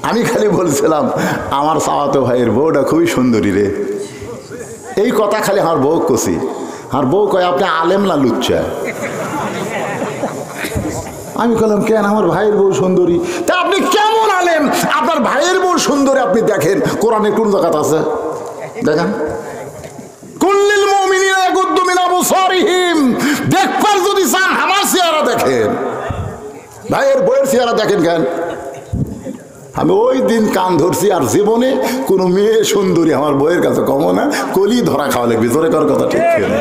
আমি খালি বলছিলাম আমার চাওয়াতো ভাইয়ের বউটা খুবই সুন্দরী রে, এই কথা খালি আমার বউ কছি। আর বউ কয় আপনি আলেম না লুচ্চা? আমি বললাম কেন, আমার ভাইয়ের বউ সুন্দরী। তা আপনি কেমন আলেম? আপনার ভাইয়ের বউ সুন্দরী আপনি দেখেন, কোরআনে কোন জায়গাতে আছে দেখেন, কুল্লিল মুমিনিনা ইয়াগুদ্দু মিন আবসারিহিম। দেখবার যদি চান আমার চেহারা দেখেন, ভাইয়ের বউয়ের চেহারা দেখেন কেন? আমি ওই দিন কান ধরছি, আর জীবনে কোনো মেয়ে সুন্দরী আমার বউয়ের কাছে কম না, কলি ধরা খাওয়া লাগবে। জোরে কর কথা ঠিক কিনা?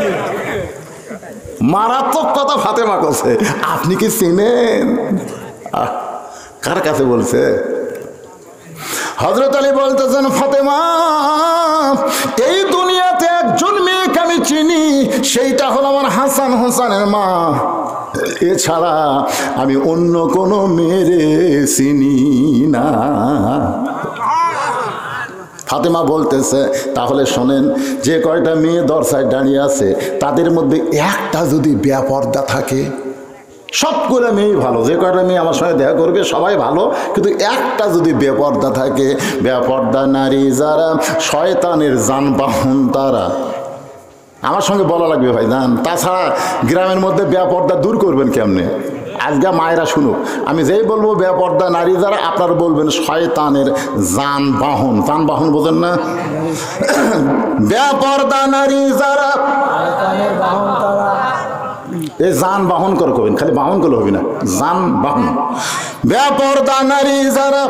মারাত্মক কথা ফাতেমা করছে। আপনি কি চিনেন? কার কাছে বলছে? হযরত আলী বলতেছেন, ফাতেমা এই দুনিয়াতে একজন মেয়েকে আমি চিনি, সেইটা হলো আমার হাসান হোসেনের মা। এছাড়া আমি অন্য কোনো মেয়েরে চিনি না। ফাতেমা বলতেছে, তাহলে শোনেন, যে কয়টা মেয়ে দরজায় দাঁড়িয়ে আছে তাদের মধ্যে একটা যদি বেপরদা থাকে, সবগুলো মেয়েই ভালো, যে কয়টা মেয়ে আমার সঙ্গে দেখা করবে সবাই ভালো, কিন্তু একটা যদি বেপরদা থাকে, বেপরদা নারী যারা শয়তানের যানবাহন তারা। আমার সঙ্গে বলা লাগবে ভাই জান, তাছাড়া গ্রামের মধ্যে বেপরদা দূর করবেন কেমনে? আজকে মায়েরা শুনুক, আমি যেই বলবো বেপরদা নারী যারা, আপনারা বলবেন শয়তানের যানবাহন। যানবাহন বোঝেন না? বেপরদা নারী যারা, এই যানবাহন করে কবেন, খালি বাহন করলে হবে না, যানবাহন। বেপরদা নারী যারা।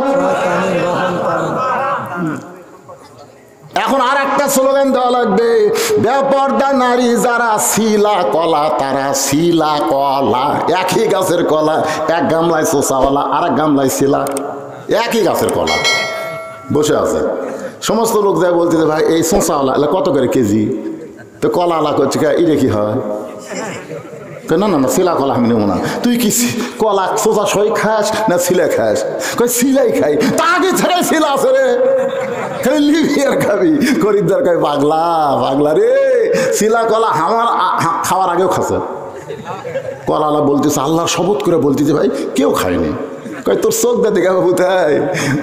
এখন আর একটা স্লোগান দেওয়া লাগবে, বেপরদা নারী যারা শিলা কলা তারা। শিলা কলা একই গাছের কলা, এক গামলায় চোষাওয়ালা আর এক গামলায় শিলা, একই গাছের কলা বসে আছে। সমস্ত লোক যায় বলতেছে, ভাই এই চোষাওয়ালা কত করে কেজি? তো কলা আলা করছে, এটা কি হয়? না না না, শিলা কলা আমি নেবো না। তুই কি কলা সোজা সই খাস না শিলা খাস? কই শিলাই খাই। তা আগে ছাড়াই শিলা আছে রে, খালি লিভিয়ার খাবি। খরিদ্দার কয় পাগলা পাগলা রে, শিলা কলা আমার খাওয়ার আগেও খাচ্ছে। কলালা বলতেছে, আল্লাহর শপথ করে বলতেছে, ভাই কেউ খায়নি। কয় তোর চোখ দেখা কোথায়?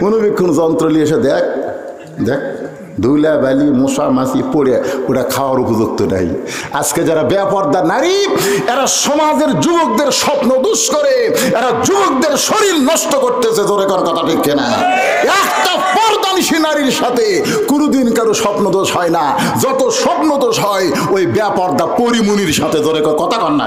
মনোবীক্ষণ যন্ত্র নিয়ে এসে দেখ দেখ, ধুলা বালি মশা মাছি পড়ে ওটা খাওয়ার উপযুক্ত নাই। আজকে যারা বেপরদা নারী, এরা সমাজের যুবকদের স্বপ্ন দুষ করে, এরা যুবকদের শরীর নষ্ট করতেছে। জোরে কর কথা ঠিক কিনা? একটা পর্দানিশী নারীর সাথে কোনোদিন কারো স্বপ্ন দোষ হয় না, যত স্বপ্ন দোষ হয় ওই বেপরদা পরিমুনির সাথে। জোরে কর কথা কর না।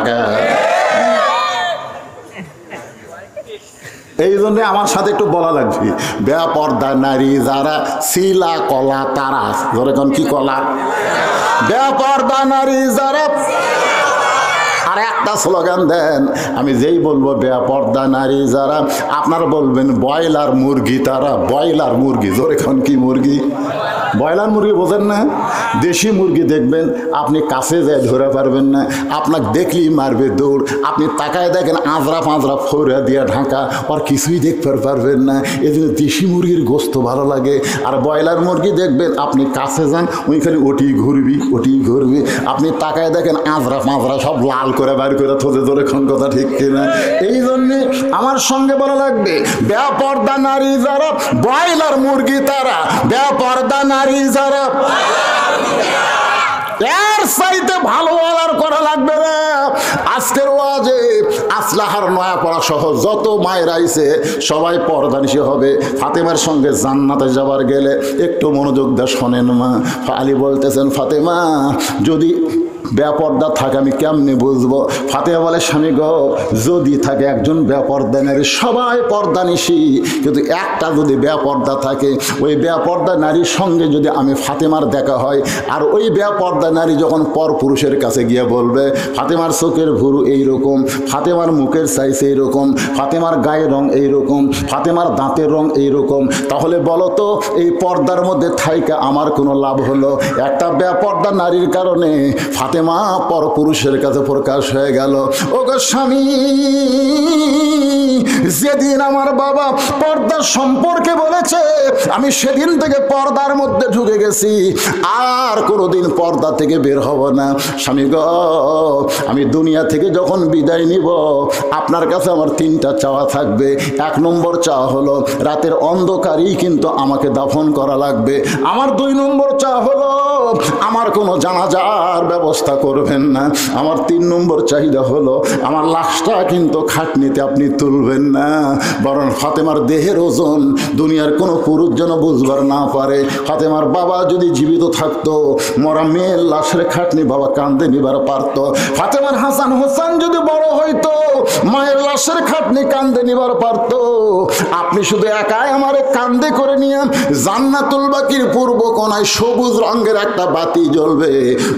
এই জন্য আমার সাথে একটু বলা লাগবে, বেপরদা নারী যারা শিলা কলা তারা। ধরে কোন কি কলা? বেপরদা নারী যারা। আর একটা স্লোগান দেন, আমি যেই বলবো বেপরদা নারী যারা, আপনারা বলবেন ব্রয়লার মুরগি তারা। ব্রয়লার মুরগি, জোরে কোন কি মুরগি? ব্রয়লার মুরগি বোঝেন না? দেশি মুরগি দেখবেন আপনি কাছে যায় ধরে পারবেন না, আপনাকে দেখলেই মারবে দৌড়। আপনি তাকায় দেখেন আঁজরা পাঁজরা ফোরা দিয়া ঢাকা, আর কিছুই দেখতে পারবেন না। এই জন্য দেশি মুরগির গোস্ত ভালো লাগে। আর ব্রয়লার মুরগি দেখবেন আপনি কাছে যান, ওই খালি ওটি ঘুরবি ওটি ঘুরবি। আপনি তাকায় দেখেন আঁজরা পাঁজরা সব লাল করে বাইর করে থোজে। ধরে কোন কথা ঠিক কিনা? এই জন্যে আমার সঙ্গে বলা লাগবে, বেপরদা নারী যারা ব্রয়লার মুরগি তারা। বেপরদা নারী যারা, এর চাইতে ভালো আর করা লাগবে না। আজকের ওয়াজে আসলাহার নয়া পড়া সহ যত মায়ের আইছে সবাই পর্দানিশী হবে। ফাতেমার সঙ্গে জান্নাতে যাবার গেলে একটু মনোযোগ দিয়ে শোনেন মা। আলী বলতেছেন, ফাতেমা যদি বেপরদা থাকে আমি কেমনে বুঝবো? ফাতেমা বলে, স্বামী গো, যদি থাকে একজন বেপরদা নারী, সবাই পর্দানিশী, কিন্তু একটা যদি বেপরদা থাকে, ওই বেপরদা নারীর সঙ্গে যদি আমি ফাতেমার দেখা হয়, আর ওই বেপরদা নারী যখন পরপুরুষের কাছে গিয়ে বলবে ফাতেমার চোখের ভুরু এইরকম, ফাতেমার মুখের সাইজ এইরকম, ফাতেমার গায়ের রং এইরকম, ফাতেমার দাঁতের রং এইরকম, তাহলে বলো তো এই পর্দার মধ্যে থাইকা আমার কোনো লাভ হলো? একটা বেপরদা নারীর কারণে ফাতেমা ফাতেমা পর পুরুষের কাছে প্রকাশ হয়ে গেল। ও গো স্বামী, যেদিন আমার বাবা পর্দার সম্পর্কে বলেছে আমি সেদিন থেকে পর্দার মধ্যে ঢুকে গেছি, আর কোনোদিন পর্দা থেকে বের হব না। স্বামী গো, আমি দুনিয়া থেকে যখন বিদায় নিব আপনার কাছে আমার 3টা চাওয়া থাকবে। 1 নম্বর চাওয়া হলো রাতের অন্ধকারেই কিন্তু আমাকে দাফন করা লাগবে। আমার 2 নম্বর চাওয়া হলো আমার কোনো জানাজার ব্যবস্থা করবেন না। আমার 3 নম্বর চাহিদা হলো আমার লাশটা কিন্তু খাটনিতে আপনি তুলবেন না, বরং ফাতেমার দেহের ওজন দুনিয়ার কোনো পুরুষ যেন বুঝবার না পারে। ফাতেমার বাবা যদি জীবিত থাকতো, মরা মেয়ের লাশের খাটনি বাবা কান্দে নিবার পারত। ফাতেমার হাসান হোসেন যদি বড় হইতো, মায়ের লাশের খাটনি কান্দে নিবার পারত। আপনি শুধু একাই আমারে কান্দে করে নিয়ে জান্নাতুল বাকির পূর্ব কোণায় সবুজ রঙের একটা বাতি জ্বলবে,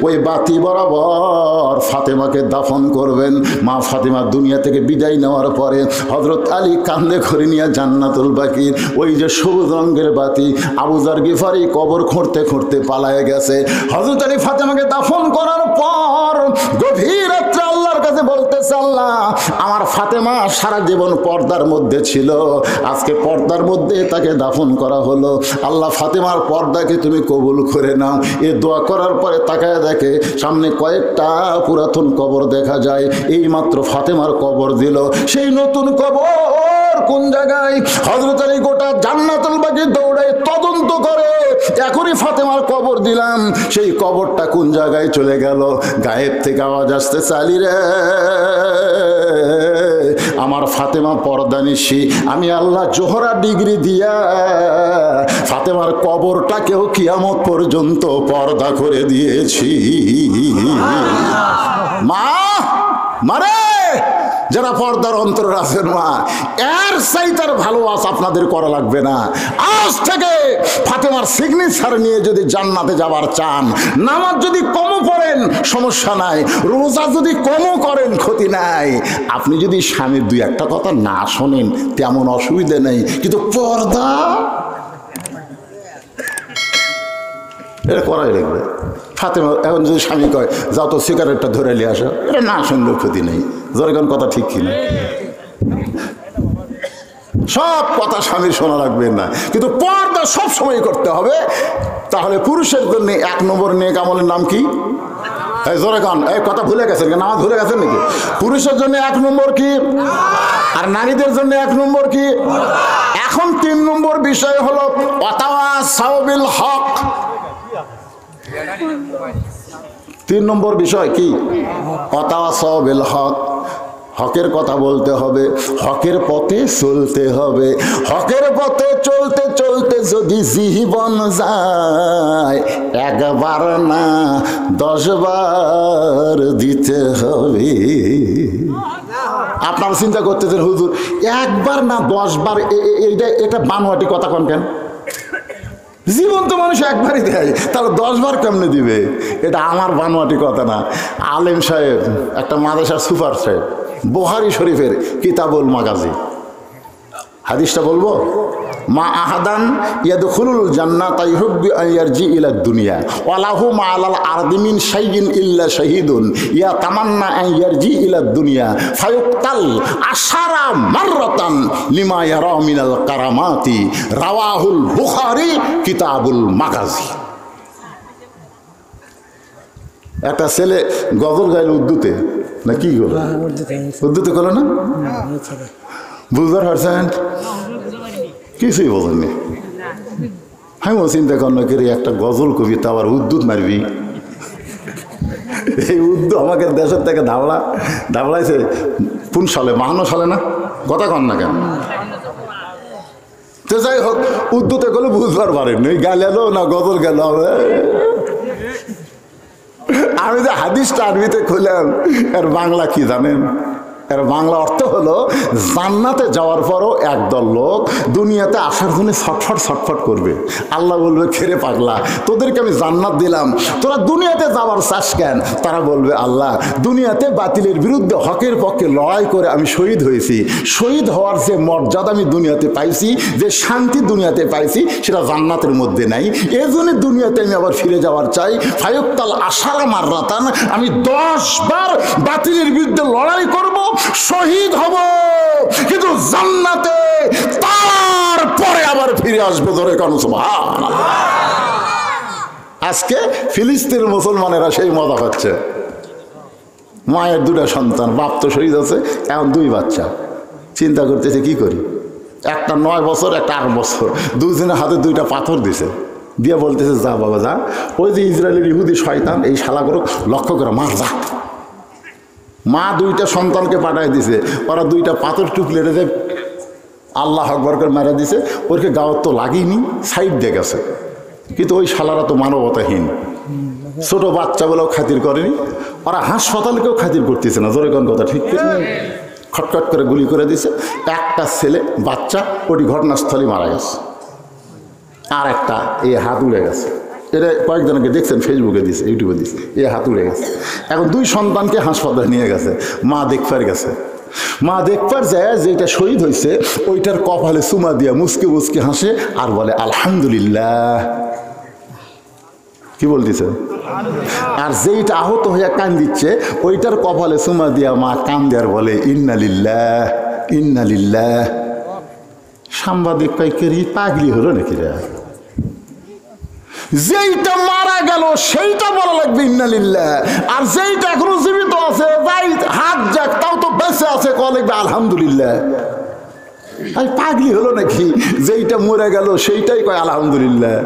ওই বাতি বরাবর ফাতেমাকে দাফন করবেন। মা ফাতেমা দুনিয়া থেকে বিদায় নেওয়ার পরে হযরত আলী কান্দে করে নিয়ে জান্নাতুল বাকির ওই যে সবুজ রঙের বাতি, আবু যার গিফারি কবর খুঁড়তে খুঁড়তে পালায়ে গেছে। হযরত আলী ফাতেমাকে দাফন করার পর গভীর রাত্রে আল্লাহর কাছে বলতেছে, আল্লাহ আমার ফাতেমা সারা জীবন পর্দার মধ্যে ছিল, আজকে পর্দার মধ্যে তাকে দাফন করা হলো। আল্লাহ ফাতেমার পর্দাকে তুমি কবুল করে নাও। এ দোয়া করার পরে তাকায় দেখে সামনে কয়েকটা পুরাতন কবর দেখা যায়। এই মাত্র ফাতেমার কবর দিল। সেই নতুন কবর কোন জায়গায়? হযরত আলী গোটা জান্নাতুল বাকি দৌড়ায় তদন্ত করে, এখনই ফাতেমার কবর দিলাম, সেই কবরটা কোন জায়গায় চলে গেল? গায়েব থেকে আওয়াজ আসতে, আলী রে, আমার ফাতেমা পর্দানিশী, আমি আল্লাহ জোহরা ডিগ্রি দিয়া ফাতেমার কবরটাকেও কিয়ামত পর্যন্ত পর্দা করে দিয়েছি। মা মারে, যারা পর্দার অন্তরে আছেন মা, এর চাইতে ভালোবাসা আপনাদের করা লাগবে না। আজ থেকে ফাতেমার সিগনেচার নিয়ে যদি জান্নাতে যাবার চান, নামাজ যদি কমও পড়েন সমস্যা নাই, রোজা যদি কমও করেন ক্ষতি নাই, আপনি যদি স্বামীর 2-1টা কথা না শোনেন তেমন অসুবিধা নেই, কিন্তু পর্দা এটা করাই লাগবে। ফাতেমা এখন যদি স্বামী কয় যাও তো সিগারেটটা ধরে নিয়ে আসো, এটা না শুনলেও ক্ষতি নেই। জোরেগান কথা ঠিক কিনা? সব কথা স্বামীর শোনা লাগবে না, কিন্তু পর্দা সব সময় করতে হবে। তাহলে পুরুষের জন্য 1 নম্বর নেক আমলের নাম কি? এই জোরেগান, এই কথা ভুলে গেছেন, নামাজ ভুলে গেছেন নাকি? পুরুষের জন্য 1 নম্বর কি, আর নারীদের জন্য 1 নম্বর কি? এখন 3 নম্বর বিষয় হলো ওয়াতাওয়াসাউ বিল হক। 3 নম্বর বিষয় কি? ওয়াতাওয়াসাউ বিল হক। হকের কথা বলতে হবে, হকের পথে চলতে হবে। হকের পথে চলতে চলতে যদি জীবন যায়, 1বার না 10 বার দিতে হবে। আপনারা চিন্তা করতেছেন হুজুর 1বার না 10 বার, এটা বানোয়াটি কথা কোন কেন? জীবন তো মানুষ 1বারই দেয়, তাহলে 10 বার কেমনে দিবে? এটা আমার বানোয়াটি কথা না। আলেম সাহেব, একটা মাদ্রাসার সুপার সাহেব, বুখারী শরীফের কিতাবুল মাগাজি হাদিসটা বলবো, মা আহাদান ইয়াদখুলুল জান্নাতা ইহুব্বু আন ইয়ারজি ইলা দুনিয়া ওয়া লাহু মা আলাল আরদি মিন শাইইন ইল্লা শাহীদুন ইয়াতামান্না আন ইয়ারজি ইলা দুনিয়া ফায়ুক্তাল 10 মাররাতান লিমা ইয়ারা মিনাল কারামাতি। রাওয়াহুল বুখারী কিতাবুল মাগাজি। একটা ছেলে গজল গাইল উর্দুতে, না কি গো? উর্দুতে করলো না? বুঝবার পারছেন? কিছুই বলেননি। আমি চিন্তা কর না করি একটা গজল কবিতা আবার উর্দুত মারবি। এই উর্দু আমাকে দেশের থেকে ধাবলাইছে কোন সালে? 52 সালে না? কথা কন না কেন? তো যাই হোক, উর্দুতে গেলে বুঝবার পারেন, ওই গাল এলো না গজল গেল। আমি যে হাদিসটা আরবিতে খুললাম, আর বাংলা কি জানেন? এর বাংলা অর্থ হলো জান্নাতে যাওয়ার পরও একদল লোক দুনিয়াতে আসার জন্য ছটফট ছটফট করবে। আল্লাহ বলবে, খেরে পাগলা, তোদেরকে আমি জান্নাত দিলাম, তোরা দুনিয়াতে যাওয়ার চাস কেন? তারা বলবে, আল্লাহ, দুনিয়াতে বাতিলের বিরুদ্ধে হকের পক্ষে লড়াই করে আমি শহীদ হয়েছি, শহীদ হওয়ার যে মর্যাদা আমি দুনিয়াতে পাইছি, যে শান্তি দুনিয়াতে পাইছি, সেটা জান্নাতের মধ্যে নাই। এই জন্য দুনিয়াতে আমি আবার ফিরে যাওয়ার চাই। ফায়ুক্তাল আশারা মাররাতান, আমি 10 বার বাতিলের বিরুদ্ধে লড়াই করব, শহীদ হব, কিন্তু জান্নাতে তারপরে আবার ফিরে আসবে। ধরে কারণ সুবহানাল্লাহ। আজকে ফিলিস্তিনের মুসলমানেরা সেই মজা পাচ্ছে। মায়ের 2টা সন্তান, বাপ তো শহীদ আছে, এখন 2 বাচ্চা। চিন্তা করতেছে কি করি, একটা 9 বছর, একটা 8 বছর, দুজনের হাতে 2টা পাথর দিছে, দিয়ে বলতেছে, যা বাবা যা, ওই যে ইসরায়েলের ইহুদি শয়তান, এই শালা করে লক্ষ্য করে মার, যা। মা 2টা সন্তানকে পাঠাই দিছে, ওরা 2টা পাথর টুকলে রেখে আল্লাহ আকবার করে মেরে দিছে। ওরকে গাওয়ার তো লাগেনি, সাইড দিয়ে গেছে। কিন্তু ওই শালারা তো মানবতাহীন, ছোট বাচ্চা বলেও খাতির করেনি, ওরা হাসপাতালকেও খাতির করতেছে না। জোরে কোন কথা ঠিক করে খটখট করে গুলি করে দিছে। একটা ছেলে বাচ্চা ওটি ঘটনাস্থলে মারা গেছে, আর একটা এই হাত উড়ে গেছে। এটা কয়েকজনকে দেখছেন, ফেসবুকে দিছে, ইউটিউবে দিছে, এই হাত উড়ে গেছে। এখন 2 সন্তানকে হাসপাতালে নিয়ে গেছে, মা দেখবার গেছে। মা দেখবার যায় যেটা শহীদ হয়েছে ওইটার কপালে চুমা দিয়া মুসকে মুসকে হাসে আর বলে আলহামদুলিল্লাহ। কি বলতেছে? আর যেইটা আহত হইয়া কান দিচ্ছে ওইটার কপালে চুমা দিয়া মা কান দেয়ার বলে ইন্নালিল্লাহ ইন্নালিল্লাহ। সাংবাদিক পাইকারি পাগলি হলো নাকি রে? যেইটা মারা গেল সেইটা বলা লাগবে ইন্নালিল্লাহ, আর যেইটা এখনো জীবিত আছে, যাই হাত যাক তাও তো বেঁচে আছে, কয়া লাগবে আলহামদুলিল্লাহ। পাগলি হলো নাকি? যেইটা মরে গেল সেইটাই কয় আলহামদুলিল্লাহ,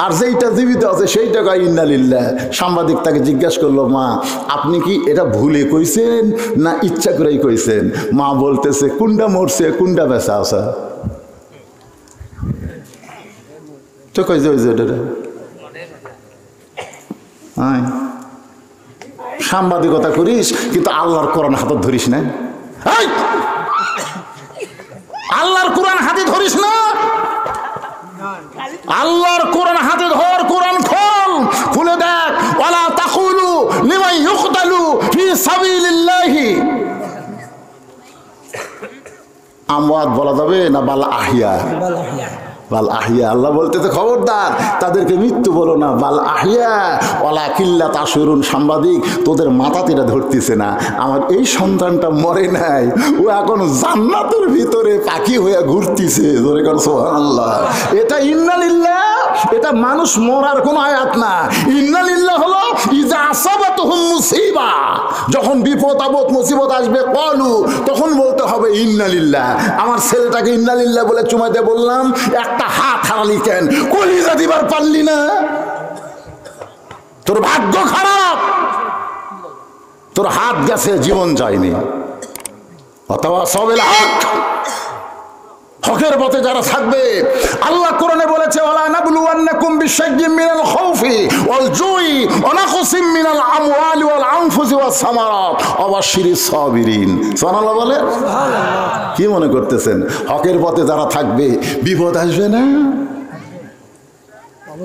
আর যেইটা জীবিত আছে সেইটা কয় ইন্নালিল্লাহ। সাংবাদিক তাকে জিজ্ঞাসা করলো, মা আপনি কি এটা ভুলে কইছেন না ইচ্ছা করেই কইছেন? মা বলতেছে, কোনটা মরছে কোনটা বেঁচে আছে। তো কই যে সাংবাদিকতা করিস কিন্তু আল্লাহর কোরআন হাতে ধরিস না। আল্লাহর কোরআন হাতে ধরিস না, আল্লাহর কোরআন হাতে ধর, কোরআন খোল, খুলে দেখ। ওয়ালা তাকুলু লিমান ইউকতালু ফি সাবিলিল্লাহি, আমওয়াত বলা যাবে না বাল আহিয়া? বাল আহিয়া। আল্লাহ বলতেছে খবরদার তাদেরকে মৃত্যু বলো না, বাল আহিয়া ওয়ালা কিল্লা তাশুরুন। সাংবাদিক তোদের মাথাতে এটা ধরতেছে না, আমার এই সন্তানটা মরে নাই, ও এখন জান্নাতের ভিতরে পাখি হয়ে ঘুরতেছে। ধরে কর সুবহানাল্লাহ। এটা ইন্নালিল্লাহ, এটা মানুষ মরার কোনো আয়াত না। ইন্নালিল্লাহ হলো ইজা আসাবাতুহুম মুসিবা, যখন বিপদ আপদ মুসিবত আসবে কলু, তখন বলতে হবে ইন্নালিল্লাহ। আমার ছেলেটাকে ইন্নালিল্লাহ বলে চুমাইতে বললাম, একটা হাত হারালি কেন? কলিজা দিবার পারলি না? তোর ভাগ্য খারাপ, তোর হাত গেছে, জীবন যায়নি। অথবা সবেল হক, হকের পথে যারা থাকবে, আল্লাহ কোরআনে বলেছে ওয়ালা নাবলুওয়ান্নাকুম বিশাইয়্যিম মিনাল খাউফি ওয়াল জুই ওয়া নাকসিম মিনাল আমওয়ালি ওয়াল আনফুসি ওয়াস সামারাত ওয়া বাশশিরিস সাবিরিন। সুবহানাল্লাহ বলে। সুবহানাল্লাহ। কি মনে করতেছেন হকের পথে যারা থাকবে বিপদ আসবে না?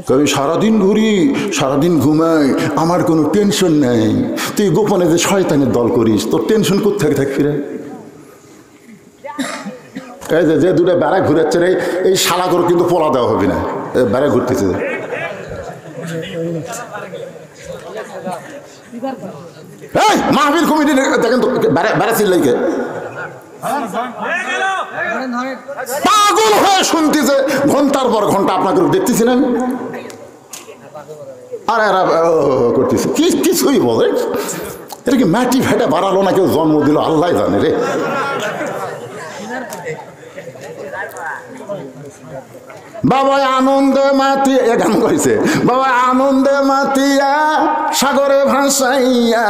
কবি সারাদিন ঘুরি, সারাদিন ঘুমাই, আমার কোনো টেনশন নেই। তুই গোপনে যে শয়তানের দল করিস, তোর টেনশন কোত্থেকে থাকবি রে? এই যে 2টা বেড়া ঘুরাচ্ছে রে, এই শালা করে কিন্তু পোলা দেওয়া হবে না, বেড়া ঘুরতেছে। মাহফিল কমিটি দেখেন তো বেড়া চিল্লাইকে পাগল হয়ে শুনতেছে ঘন্টার পর ঘন্টা। আপনাকে দেখতেছি না, আর এরা করতেছে কিছুই বলে। এটা কি মাটি ফেটে বাড়ালো না কেউ জন্ম দিল আল্লাহ জানে রে। বাবা আনন্দে মাতি এ গান কইছে, বাবা আনন্দে মাতিয়া সাগরে ভাসাইয়া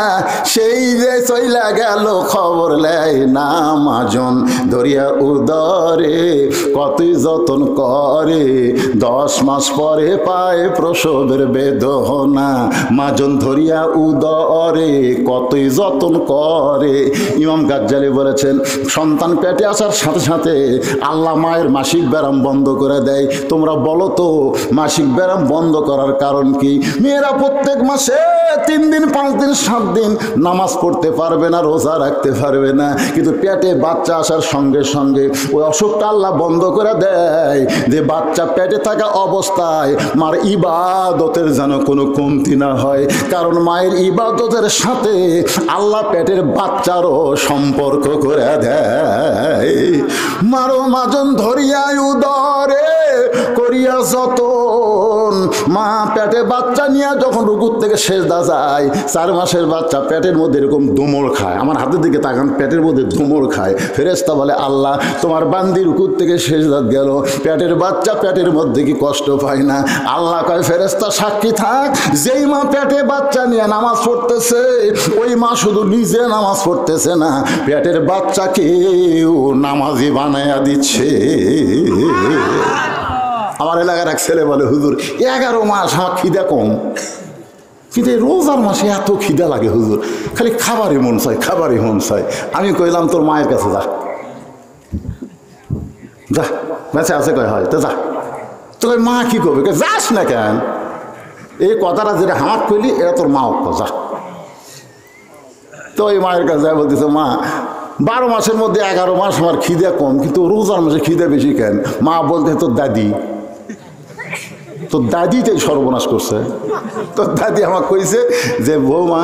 সেই যে চইলা গেল খবর লেয় না মাজন ধরিয়া উদরে কতই যতন করে 10 মাস পরে পায় প্রসবের বেদনা মাজন ধরিয়া উদরে কতই যতন করে। ইমাম গাজ্জালি বলেছেন সন্তান পেটে আসার সাথে সাথে আল্লাহ মায়ের মাসিক ব্যায়াম বন্ধ করে দেয়। তোমরা বলো তো মাসিক ব্যায়াম বন্ধ করার কারণ কি? মেয়েরা প্রত্যেক মাসে 3 দিন 5 দিন 7 দিন নামাজ পড়তে পারবে না, রোজা রাখতে পারবে না, কিন্তু পেটে বাচ্চা আসার সঙ্গে সঙ্গে ওই অসুখটা আল্লাহ বন্ধ করে দেয় যে বাচ্চা পেটে থাকা অবস্থায় মার ইবাদতের যেন কোনো কমতি না হয়, কারণ মায়ের ইবাদতের সাথে আল্লাহ পেটের বাচ্চারও সম্পর্ক করে দেয়। মারো মাজন ধরিয়া উদরে করিয়া যতন। মা পেটে বাচ্চা নিয়ে যখন রুকুর থেকে সেজদা যায়, 4 মাসের বাচ্চা পেটের মধ্যে এরকম দুমড় খায়, আমার হাতের দিকে তাকান, পেটের মধ্যে দুমড় খায়। ফেরেশতা বলে আল্লাহ তোমার বান্দি রুকুর থেকে সেজদা গেল, পেটের বাচ্চা পেটের মধ্যে কি কষ্ট পায় না? আল্লাহ কয় ফেরেশতা সাক্ষী থাক, যেই মা পেটে বাচ্চা নিয়ে নামাজ পড়তেছে ওই মা শুধু নিজে নামাজ পড়তেছে না, পেটের বাচ্চাকেও নামাজি বানায়া দিচ্ছে। আমার এলাকার এক ছেলে বলে হুজুর 11 মাস আমার খিদা কম, কিন্তু এই রোজার মাসে এত খিদা লাগে হুজুর, খালি খাবারই মন চায়, খাবারই মন চায়। আমি কইলাম তোর মায়ের কাছে যা, যা বেঁচে আছে কয় হয় তো যা। তো মা কি করবে? যাস না কেন? এই কথাটা যেটা হামাক কইলি এটা তোর মা যা। তো ওই মায়ের কাছে যায়, বলতেছে মা 12 মাসের মধ্যে 11 মাস আমার খিদে কম, কিন্তু রোজার মাসে খিদে বেশি কেন? মা বলতে তোর দাদি, তোর দাদিটাই সর্বনাশ করছে। তোর দাদি আমাকে কইছে যে বৌমা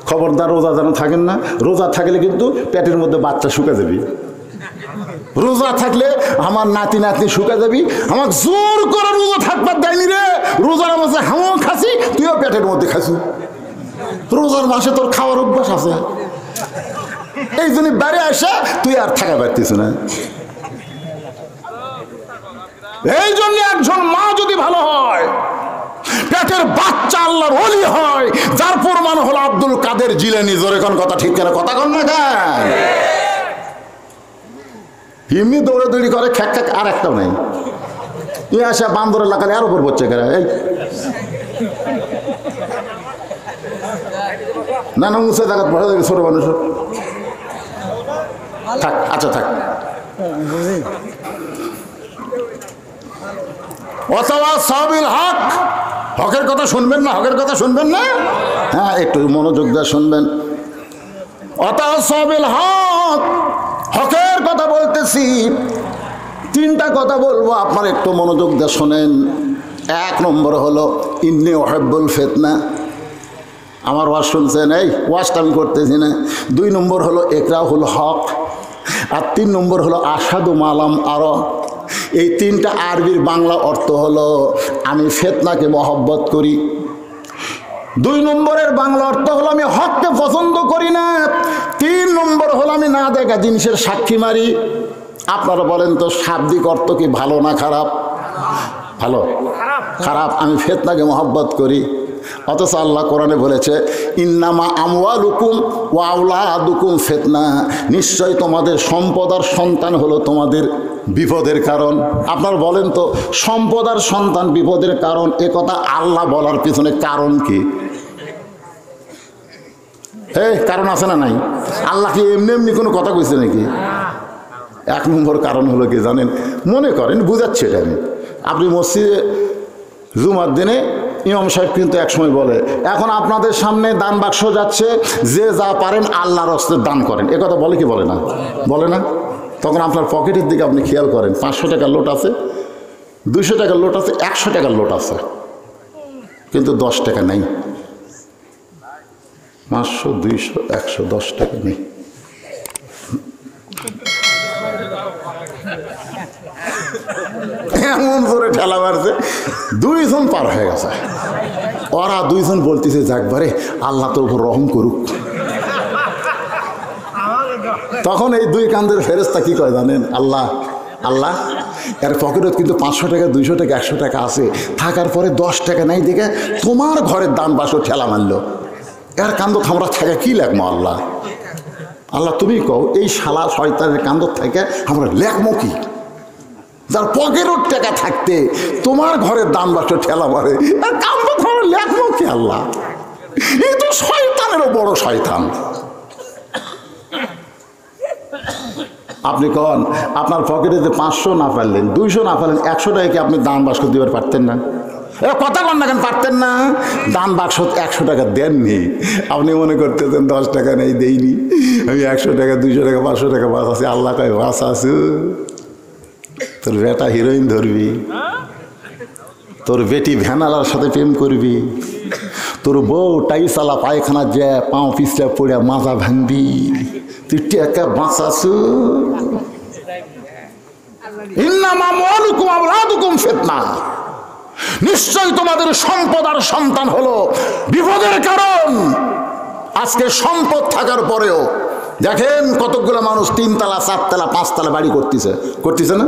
খবরদার রোজা যেন থাকেন না, রোজা থাকলে কিন্তু পেটের মধ্যে বাচ্চা শুকা যাবি, রোজা থাকলে আমার নাতি নাতনি শুকা যাবি। আমার জোর করে রোজা থাকবার দেয়নি রে, রোজার মাসে হামও খাসি, তুইও পেটের মধ্যে খাসি, রোজার মাসে তোর খাওয়ার অভ্যাস আছে, এই জন্য বাইরে আসে তুই আর থাকা পারতিস না। এই জন্য একজন মা যদি ভালো হয়, পেটের বাচ্চা আল্লাহর ওলি হয়, যার প্রমাণ হলো আব্দুল কাদের জিলানী। জোরে কোন কথা ঠিক কেন? কথা কন না কেন? এমনি দৌড়াদৌড়ি করে খ্যাক খ্যাক, আর একটাও নেই। এ আসে বান্দরের লাগালে আর উপর পড়ছে কেন? এই না না উঁচে জায়গা পড়া যাবে ছোট মানুষ থাক। আচ্ছা থাক। অথবা সাবিল হক, হকের কথা শুনবেন না? হকের কথা শুনবেন না? হ্যাঁ একটু মনোযোগ দিয়ে শুনবেন। অথবা সাবিল হক, হকের কথা বলতেছি। 3টা কথা বলবো, আপনার একটু মনোযোগ দিয়ে শোনেন। 1 নম্বর হলো ইন্নী উহিব্বুল ফিতনা, আমার ওয়াজ শুনছেন? এই ওয়াজটা আমি করতেছি না। 2 নম্বর হলো ইকরাহুল হক, আর 3 নম্বর হলো আশহাদু মালাম আরা। এই 3টা আরবির বাংলা অর্থ হলো আমি ফিতনাকে মহব্বত করি। 2 নম্বরের বাংলা অর্থ হলো আমি হককে পছন্দ করি না। 3 নম্বর হলো আমি না দেখা জিনিসের সাক্ষী মারি। আপনারা বলেন তো শাব্দিক অর্থ কি ভালো না খারাপ? ভালো। খারাপ। আমি ফিতনাকে মহব্বত করি। অথচ আল্লাহ কোরআনে বলেছে ইন্নামা আমওয়ালুকুম ওয়া আওলাদুকুম ফিতনা, নিশ্চয় তোমাদের সম্পদ আর সন্তান হলো তোমাদের বিপদের কারণ। আপনারা বলেন তো সম্পদ আর সন্তান বিপদের কারণ, এ কথা আল্লাহ বলার পিছনে কারণ কি? কারণ আছে না নাই? আল্লাহ কি এমনি এমনি কোনো কথা কইছে নাকি? 1 নম্বর কারণ হলো কি জানেন? মনে করেন, বুঝাচ্ছি এটা আমি, আপনি মসজিদে জুমার দিনে ইমাম সাহেব কিন্তু একসময় বলে এখন আপনাদের সামনে দান বাক্স যাচ্ছে, যে যা পারেন আল্লাহর হস্তে দান করেন। এ কথা বলে কি বলে না? বলে না? তখন আপনার পকেটের দিকে আপনি খেয়াল করেন, 500 টাকার লোট আছে, 200 টাকার লোট আছে, 100 টাকার লোট আছে, কিন্তু 10 টাকা নেই। 500, 200, 100, 10 টাকা নেই। এমন করে ঠেলা মারছে, 2 জন পার হয়ে গেছে। ওরা 2 জন বলতেছে যাকবারে আল্লাহ তোর উপর রহম করুক। তখন এই 2 কান্দের ফেরেশতা কি কয় জানেন? আল্লাহ আল্লাহ এর পকেটে কিন্তু 500 টাকা 200 টাকা 100 টাকা আছে, থাকার পরে 10 টাকা নাই দেখে তোমার ঘরের দান বাসো ঠেলা মারলো। এর কান্দ আমরা থাকে কি লেখমো? আল্লাহ আল্লাহ তুমি কও, এই শালা শয়তানের কান্দ থেকে আমরা লেখমো কি? যার পকেটের টাকা থাকতে তোমার ঘরের দান বাসো ঠেলা মারে, আর কান্দ আমরা লেখমো কি? আল্লাহ এই তো শয়তানেরও বড় শয়তান। আপনি কন আপনার পকেটে যে 500 না পারলেন, 200 না পারলেন, 100 টাকা কি আপনি দান বাক্স দিতে পারতেন না? কথা কন না কেন? পারতেন না? দান বাক্স 100 টাকা দেননি, আপনি মনে করতেছেন 10 টাকা নেই দেইনি, আমি 100 টাকা 200 টাকা 500 টাকা বাস আছে। আল্লাহ কয় বাস আছে, তোর বেটা হিরোইন ধরবি, তোর বেটি ভ্যানালার সাথে প্রেম করবি, তোর বউ টাইসালা পায়খানা যে পাও পিছটা পড়ে মাজা ভাঙবি, তুই টেকা বাঁচাছু। নিশ্চয় তোমাদের সম্পদ আর সন্তান হলো বিপদের কারণ। আজকে সম্পদ থাকার পরেও দেখেন কতগুলো মানুষ 3 তলা 4 তলা 5 তলা বাড়ি করতেছে না?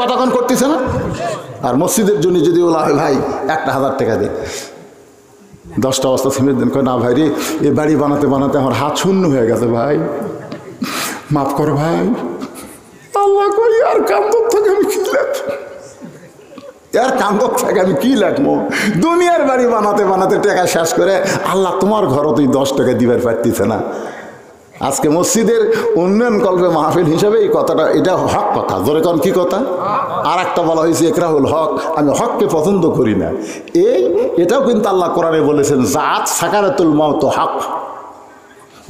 কতক্ষণ করতেছে না? আর মসজিদের জন্য যদি বলা হয় ভাই 1000 টাকা দে, 10টা বস্তা সিমেন্ট দেন, কয় না ভাই রে, এই বাড়ি বানাতে বানাতে আমার হাত শূন্য হয়ে গেছে ভাই, মাফ কর ভাই। আল্লাহ কই আর কান্দর থেকে আমি কি লেখবো? আর কান্দর থেকে আমি কি লেখবো? দুনিয়ার বাড়ি বানাতে বানাতে টাকা শেষ করে আল্লাহ তোমার ঘরও তুই 10 টাকা দিবার পারতিছে না। আজকে মসজিদের উন্নয়ন কল্পে মাহফিল হিসাবে এই কথাটা, এটা হক কথা। জোরে কন কি কথা? আর একটা বলা হয়েছে একরাহুল হক, আমি হককে পছন্দ করি না। এটাও কিন্তু আল্লাহ কোরআনে বলেছেন জাত সাকারাতুল মাউত হক,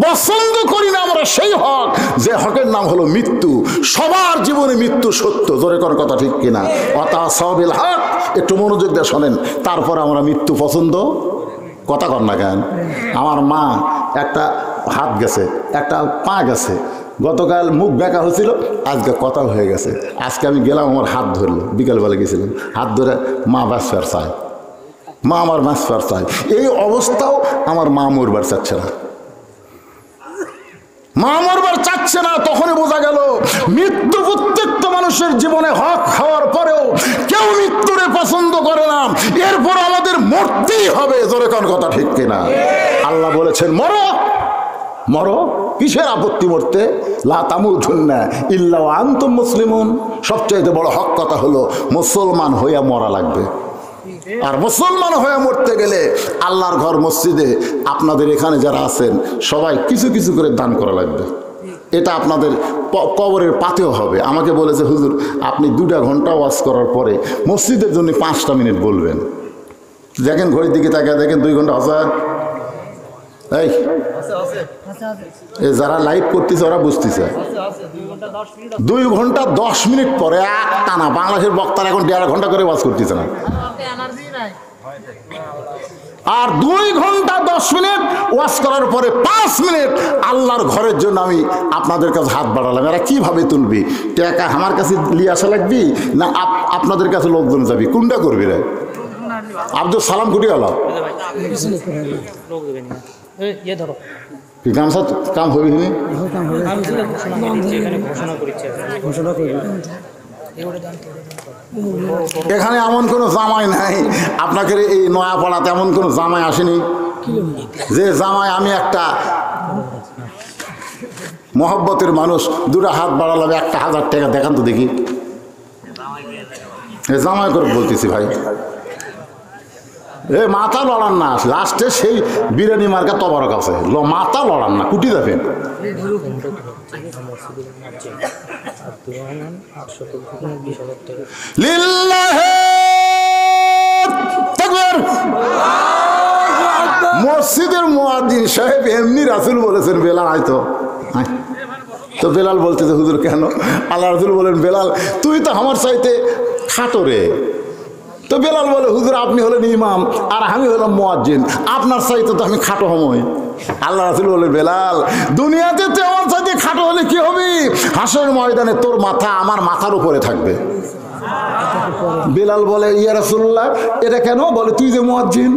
পছন্দ করি না আমরা সেই হক যে হকের নাম হলো মৃত্যু। সবার জীবনে মৃত্যু সত্য। জোরে কর কথা ঠিক কিনা? ওয়াতাসাবিল হক, একটু মনোযোগ দিয়ে শোনেন। তারপর আমরা মৃত্যু পছন্দ কথা কর না কেন? আমার মা একটা হাত গেছে, একটা পা গেছে, গতকাল মুখ বেঁকা হয়েছিল, আজকে কথা হয়ে গেছে। আজকে আমি গেলাম, আমার হাত ধরলো, বিকালবেলা গেছিলাম, হাত ধরে মা বাঁচবার চায়, মা আমার বাঁচবার চায়। এই অবস্থাও আমার মা মরবার চাচ্ছে না, মা মরবার চাচ্ছে না। তখনই বোঝা গেল মৃত্যু প্রত্যেকটা মানুষের জীবনে হক হওয়ার পরেও কেউ মৃত্যুরে পছন্দ করে না। এরপর আমাদের মরতেই হবে। জোরে কোন কথা ঠিক কিনা? আল্লাহ বলেছেন মরো মরো, কিসের আপত্তি মরতে? লা তামুতুন্না ইল্লা ওয়া আনতুম মুসলিমুন। সবচেয়ে বড় হক কথা হলো মুসলমান হইয়া মরা লাগবে। আর মুসলমান হয়ে মরতে গেলে আল্লাহর ঘর মসজিদে আপনাদের এখানে যারা আছেন সবাই কিছু কিছু করে দান করা লাগবে। এটা আপনাদের কবরের পাতেও হবে। আমাকে বলেছে হুজুর আপনি 2 ঘন্টা ওয়াজ করার পরে মসজিদের জন্য 5টা মিনিট বলবেন। দেখেন ঘড়ির দিকে তাকিয়ে দেখেন 2 ঘন্টা আছে। এই যারা লাইভ করতেছে ওরা বুঝতেছে 2 ঘন্টা 10 মিনিট পরে একটা না, বাংলাদেশের বক্তারা এখন 1.5 ঘন্টা করে ওয়াজ করতেছে না। আর 2 ঘন্টা 10 মিনিট ওয়াজ করার পরে 5 মিনিট আল্লাহর ঘরের জন্য আমি আপনাদের কাছে হাত বাড়ালাম। এরা কিভাবে তুলবি? টাকা আমার কাছে নিয়ে আসা লাগবি না আপনাদের কাছে লোকজন যাবি? কোনটা করবি রে? আব্দুল সালাম কুটিওয়ালা গামছা কাম হবে নি? এখানে এমন কোনো জামাই নাই আপনাকে এই নয়াপাড়াতে এমন কোনো জামাই আসেনি যে জামাই আমি একটা মহব্বতের মানুষ 2টা হাত বাড়ালাম 1000 টাকা দেখান তো দেখি। জামাই করে বলতেছি ভাই, মাথা লড়ান না, লাস্টে সেই বিরিয়ানি মার্কা তবরক আছে, মাথা লড়ান না, কুটি যাবেন। মসজিদের মুয়াজ্জিন সাহেব এমনি রাসূল বলেছেন বেলাল আইতো, তো বেলাল বলতেছে হুজুর কেন? আল্লাহ রাসূল বলেন বেলাল তুই তো আমার চাইতে খাটো রে। তো বেলাল বলে হুজুর আপনি হলেন ইমাম আর আমি হলাম মুয়াজ্জিন, আপনার চাইতে তো আমি খাটো হমই। আল্লাহ রাসূল বলে বেলাল দুনিয়াতে তো আমার চাইতে খাটো হলে কি হবে? হাসরের ময়দানে তোর মাথা আমার মাথার উপরে থাকবে। বেলাল বলে ইয়া রাসূলুল্লাহ এটা কেন? বলে তুই যে মুয়াজ্জিন।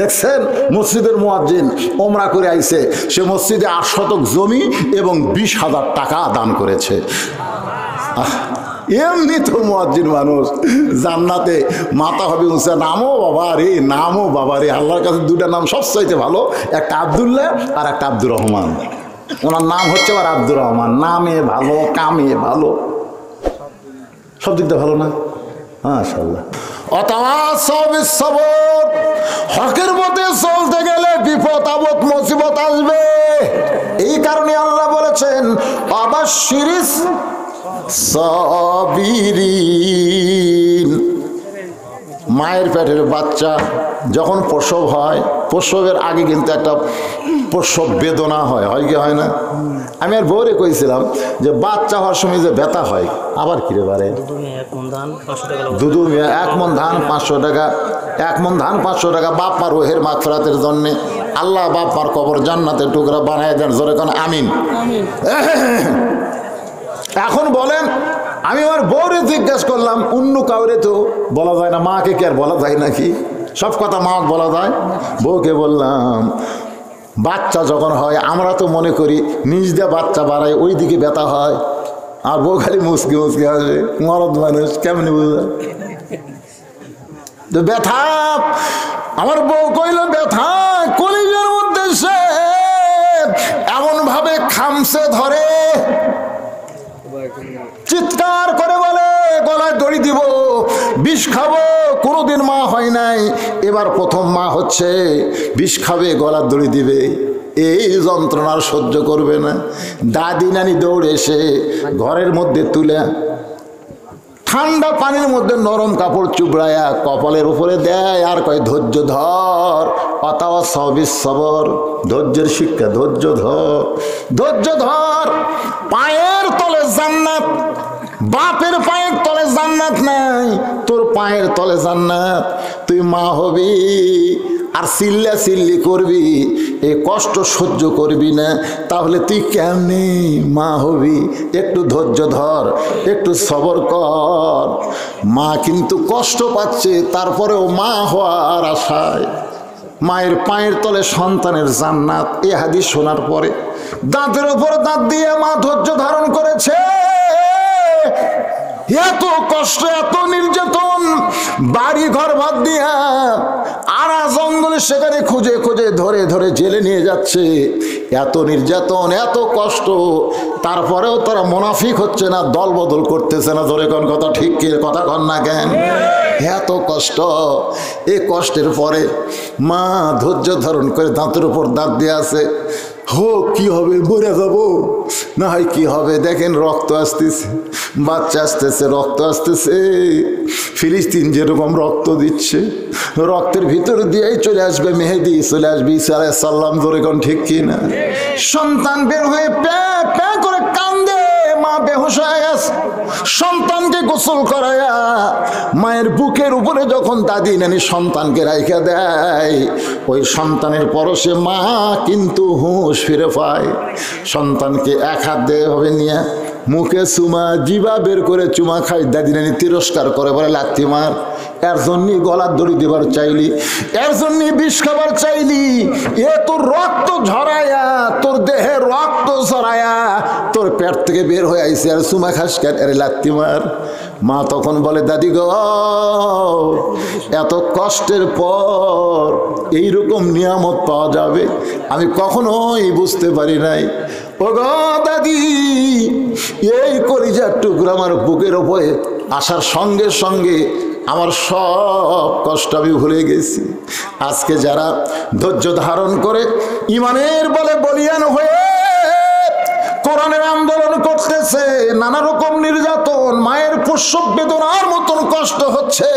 দেখছেন মসজিদের মুয়াজ্জিন ওমরা করে আইছে, সে মসজিদে 8 শতক জমি এবং 20,000 টাকা দান করেছে। এমনি তো মুয়াজ্জিন মানুষ, জান্নাতে মাথা হবে উঁচা, নামও বাবা রে, নামও বাবা রে। আল্লাহর কাছে দুটা নাম সবচাইতে ভালো, একটা আব্দুল্লাহ আর একটা আব্দুর রহমান। ওনার নাম হচ্ছে আবার আব্দুর রহমান, নামে ভালো, কামে ভালো, সব দিক দিয়ে ভালো না? মাশাআল্লাহ। অতাওয়াসাউ বিস-সবর, হকের পথে চলতে গেলে বিপদ আপদ মুসিবত আসবে। এই কারণে আল্লাহ বলেছেন আবাশশিরিস সাবিরিন। মায়ের পেটের বাচ্চা যখন প্রসব হয়, প্রসবের আগে কিন্তু একটা প্রসব বেদনা হয়, হয় কি হয় না? আমি আর বউরে কইছিলাম যে বাচ্চা হওয়ার সময় যে ব্যথা হয়, আবার কিরে বারে দুধু মিয়া 1 মণ ধান 500 টাকা, 1 মণ ধান 500 টাকা। বাপ্পার রোহের মাগফিরাতের জন্যে আল্লাহ বাপ্পার কবর জান্নাতের টুকরা বানায় দেন, জোরে কোন আমিন। এখন বলেন, আমি আমার বউরে জিজ্ঞাসা করলাম, অন্য কাউরে তো বলা যায় না, মাকে কি আর বলা যায় নাকি? সব কথা মা বলা যায়। বউকে বললাম বাচ্চা যখন হয় আমরা তো মনে করি নিজ দিয়ে বাচ্চা বাড়ায়, ওই দিকে ব্যথা হয়, আর বউ খালি মুসকি মুসকি আসে, মরদ মানুষ কেমনি বুঝা তো ব্যথা। আমার বউ কইল ব্যথা কলিজার মধ্যে সে এমন ভাবে খামসে ধরে, চিৎকার করে বলে গলায় দড়ি দিব, বিষ খাবো। কোনোদিন মা হয় নাই, এবার প্রথম মা হচ্ছে, বিষ খাবে, গলার দড়ি দিবে। এই যন্ত্রণার সহ্য করবে না। দাদি নানি দৌড়ে এসে ঘরের মধ্যে তুলে ঠান্ডা পানির মধ্যে নরম কাপড় চুবড়ায়া কপালের উপরে দেয়, আর কয় ধৈর্য ধর। অতাওয়াসাউ বিস-সবর, ধৈর্যের শিক্ষা, ধৈর্য ধর, ধৈর্য ধর। পায়ের তলে জান্নাত, বাপের পায়ের তলে জান্নাত নাই, তোর পায়ের তলে জান্নাত। তুই মা হবি আর চিল্লা চিল্লি করবি, এই কষ্ট সহ্য করবি না, তাহলে তুই কেমনে মা হবি? একটু ধৈর্য ধর, একটু সবর কর। মা কিন্তু কষ্ট পাচ্ছে, তারপরেও মা হওয়ার আশায়। মায়ের পায়ের তলে সন্তানের জান্নাত, এ হাদিস শোনার পরে দাঁতের উপর দাঁত দিয়ে মা ধৈর্য ধারণ করেছে। এত কষ্ট, এত নির্যাতন, বাড়ি ঘর ভাত দিয়া আরা জঙ্গলে সেখানে খুঁজে খুঁজে ধরে ধরে জেলে নিয়ে যাচ্ছে। এত নির্যাতন, এত কষ্ট, তারপরেও তারা মুনাফিক হচ্ছে না, দল বদল করতেছে না। ধরে কোন কথা ঠিক, কথা কন না কেন? এত কষ্ট, এই কষ্টের পরে মা ধৈর্য ধারণ করে দাঁতের উপর দাঁত দিয়ে আছে। হোক কি হবে, মরে যাবো না হয় কি হবে। দেখেন রক্ত আসতেছে, বাচ্চা আসতেছে, রক্ত আসতেছে। ফিলিস্তিন যেরকম রক্ত দিচ্ছে, রক্তের ভিতর দিয়েই চলে আসবে মেহেদি, চলে আসবে ঈসা আলাইহিস সালাম। ধরে কোন ঠিক কি না? সন্তান বের হয়ে প্যা প্যা করে কান্দে, মা বেহুশ হয়ে গেছে। সন্তানকে গোসল করায়া মায়ের বুকের উপরে যখন দাদি নানি সন্তানকে রাইখা দেয়, ওই সন্তানের পরশে মা কিন্তু হুঁশ ফিরে পায়। সন্তানকে 1 হাত দিয়ে ভাবে নিয়ে মুখে চুমা, জিবা বের করে চুমা খাই। দাদি নানি তিরস্কার করে, বলে লাথি মার, এর জন্যই গলার দড়ি দেবার চাইলি, এর জন্যই বিষ খাবার চাইলি। এ তোর রক্ত ঝরায়া, তোর দেহে রক্ত ঝরায়া তোর পেট থেকে বের হয়ে আইসে, আর চুমা খাস কেন? আরে লাথি মার। মা তখন বলে দাদি গো, এত কষ্টের পর এইরকম নিয়ামত পাওয়া যাবে আমি কখনোই বুঝতে পারি নাই। ও গো দাদি, এই কলিজার টুকরা আমার বুকের ওপরে আসার সঙ্গে সঙ্গে আমার সব কষ্ট আমি ভুলে গেছি। আজকে যারা ধৈর্য ধারণ করে ইমানের বলে বলিয়ান হয়ে কোরআনের আন্দোলন করতেছে, নানা রকম নির্যাতন, মায়ের প্রসব বেদনার মতন কষ্ট হচ্ছে,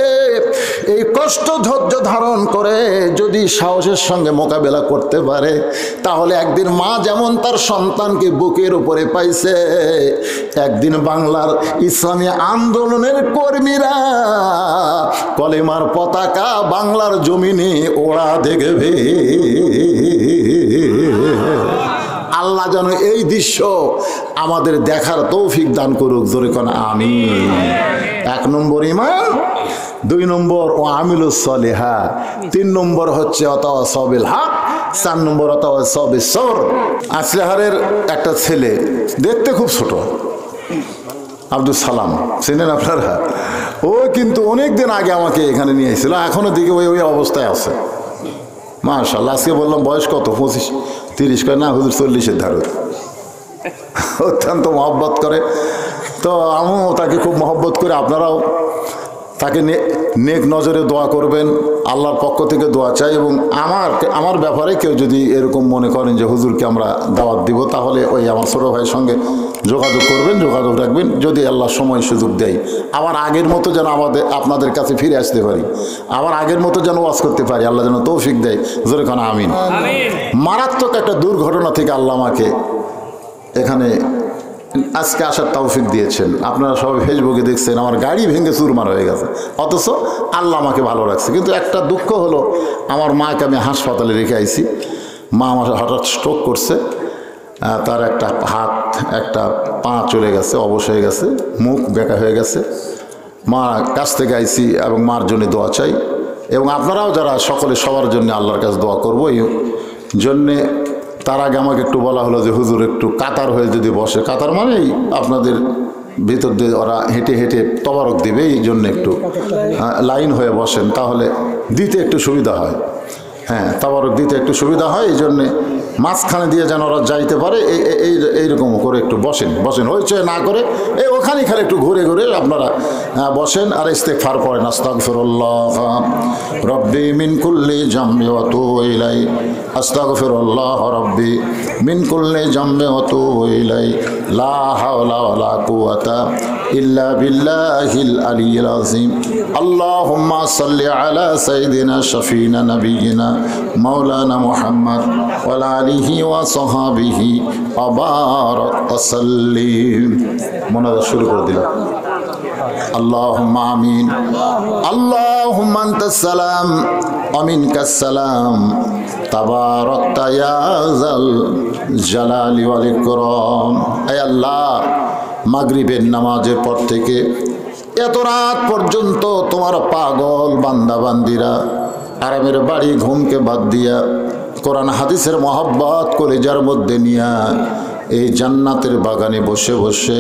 এই কষ্ট ধৈর্য ধারণ করে যদি সাহসের সঙ্গে মোকাবেলা করতে পারে, তাহলে একদিন মা যেমন তার সন্তানকে বুকের উপরে পাইছে, একদিন বাংলার ইসলামী আন্দোলনের কর্মীরা কলেমার পতাকা বাংলার জমিনে ওড়া দেখবে। আল্লাহ যেন এই দৃশ্য আমাদের দেখার তৌফিক দান করুক। জোরে কোন আমিন। 1 নম্বর ঈমান, 2 নম্বর ও আমিলুস সলিহা, 3 নম্বর হচ্ছে অতাওয়াসাউ বিল হক, 4 নম্বর অতাওয়াসাউ বিস সবর। আসলাহারের একটা ছেলে দেখতে খুব ছোট, আব্দুল সালাম চিনেন আপনারা? ও কিন্তু অনেক দিন আগে আমাকে এখানে নিয়ে এসেছিল, এখনো দিকে ওই ওই অবস্থায় আছে। মাশাআল্লাহ। আজকে বললাম বয়স কত? 25-30 করে না হুজুর 40-এর ধারে। অত্যন্ত মহব্বত করে, তো আমিও তাকে খুব মহব্বত করে। আপনারাও তাকে নেক নজরে দোয়া করবেন, আল্লাহর পক্ষ থেকে দোয়া চাই। এবং আমার ব্যাপারে কেউ যদি এরকম মনে করেন যে হুজুরকে আমরা দাওয়াত দিব, তাহলে ওই আমার ছোটো ভাইয়ের সঙ্গে যোগাযোগ করবেন, যোগাযোগ রাখবেন। যদি আল্লাহ সময় সুযোগ দেয়, আবার আগের মতো যেন আপনাদের কাছে ফিরে আসতে পারি, আবার আগের মতো যেন ওয়াজ করতে পারি, আল্লাহ যেন তৌফিক দেয়। জোরে খানা আমিন। মারাত্মক একটা দুর্ঘটনা থেকে আল্লাহ আমাকে এখানে আজকে আসার তৌফিক দিয়েছেন। আপনারা সবাই ফেসবুকে দেখছেন আমার গাড়ি ভেঙে চুরমার হয়ে গেছে, অথচ আল্লাহ আমাকে ভালো রাখছে। কিন্তু একটা দুঃখ হলো, আমার মাকে আমি হাসপাতালে রেখে আইছি। মা আমার হঠাৎ স্ট্রোক করছে, তার একটা হাত একটা পা চলে গেছে, অবশ হয়ে গেছে, মুখ বেঁকা হয়ে গেছে। মা কাছ থেকে আইছি এবং মার জন্য দোয়া চাই। এবং আপনারাও যারা সকলে সবার জন্য আল্লাহর কাছে দোয়া করবো। এই জন্যে তার আগে আমাকে একটু বলা হলো যে হুজুর একটু কাতার হয়ে যদি বসে, কাতার মানেই আপনাদের ভিতর দিয়ে ওরা হেঁটে হেঁটে তবারক দিবে, এই জন্য একটু লাইন হয়ে বসেন, তাহলে দিতে একটু সুবিধা হয়। হ্যাঁ, তবারক দিতে একটু সুবিধা হয়, এই জন্যে মাঝখানে দিয়ে যেন ওরা যাইতে পারে, এইরকম করে একটু বসেন। হইচয় না করে ওখানে খালি একটু ঘুরে ঘুরে আপনারা বসেন আর ইস্তেগফার পড়েন। আস্তাগফিরুল্লাহ রব্বি মিন কুল্লি জামবি ওয়া আতুবু ইলাইহি, আস্তাগফিরুল্লাহ রব্বি মিন কুল্লি জামবি ওয়া আতুবু ইলাইহি, লা হাওলা ওয়ালা কুওয়াতা ইল্লা বিল্লাহিল আলিয়্যিল আযীম। আল্লাহুম্মা সাল্লি আলা সাইয়্যিদিনা শাফিনা নাবিয়িনা মাওলানা মুহাম্মদ ওয়া আলা আলিহি ওয়া সাহবিহি ওয়া বারাক ওয়া সাল্লিম। মোনাজাত শুরু করে দিলাম। আল্লাহুম্মা আমিন। আল্লাহুম্মা আনতাস সালাম ওয়া মিনকাস সালাম, তাবারাকতা ইয়া যাল জালালি ওয়াল ইকরাম। হে আল্লাহ, মাগরিবের নামাজের পর থেকে এত রাত পর্যন্ত তোমার পাগল বান্দা বান্দিরা আরামের বাড়ি ঘুমকে বাদ দিয়া কোরআন হাদিসের মহব্বত করে যার মধ্যে নিয়া এই জান্নাতের বাগানে বসে বসে